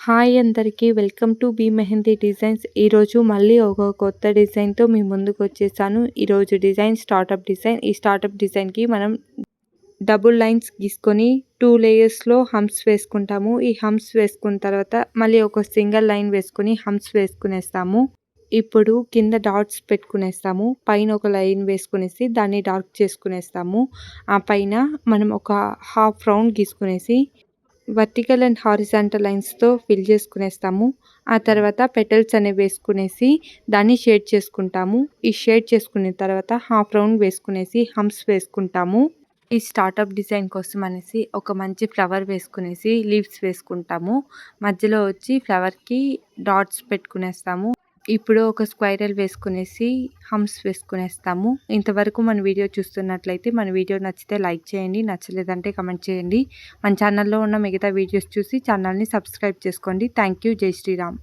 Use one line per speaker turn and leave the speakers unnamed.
Hi అందరికీ welcome to B mehndi designs. ఈరోజు మళ్ళీ ఒక కొత్త డిజైన్తో మీ ముందుకు వచ్చేసాను. ఈరోజు డిజైన్ స్టార్టప్ డిజైన్. ఈ స్టార్టప్ డిజైన్కి మనం డబుల్ లైన్స్ గీసుకొని 2 లేయర్స్లో హంప్స్ వేసుకుంటాము. ఈ హంప్స్ వేసుకున్న తర్వాత మళ్ళీ ఒక సింగిల్ లైన్ వేసుకొని హంప్స్ వేసుకునేస్తాము. ఇప్పుడు కింద డాట్స్ పెట్టుకునేస్తాము. పైన ఒక లైన్ వేసుకునేసి దాన్ని డార్క్ చేసుకునేస్తాము. ఆ పైన మనం ఒక హాఫ్ రౌండ్ గీసుకునేసి వర్టికల్ అండ్ హారిజాంటల్ లైన్స్తో ఫిల్ చేసుకునేస్తాము. ఆ తర్వాత పెటల్స్ అనేవి వేసుకునేసి దాన్ని షేడ్ చేసుకుంటాము. ఈ షేడ్ చేసుకున్న తర్వాత హాఫ్ రౌండ్ వేసుకునేసి హంప్స్ వేసుకుంటాము. ఈ స్టార్టప్ డిజైన్ కోసం అనేసి ఒక మంచి ఫ్లవర్ వేసుకునేసి లీవ్స్ వేసుకుంటాము. మధ్యలో వచ్చి ఫ్లవర్కి డాట్స్ పెట్టుకునేస్తాము. ఇప్పుడు ఒక స్క్వైరల్ వేసుకునేసి హంప్స్ వేసుకునేస్తాము. ఇంతవరకు మన వీడియో చూస్తున్నట్లయితే మన వీడియో నచ్చితే లైక్ చేయండి, నచ్చలేదంటే కమెంట్ చేయండి. మన ఛానల్లో ఉన్న మిగతా వీడియోస్ చూసి ఛానల్ని సబ్స్క్రైబ్ చేసుకోండి. Thank you. జై శ్రీరామ్.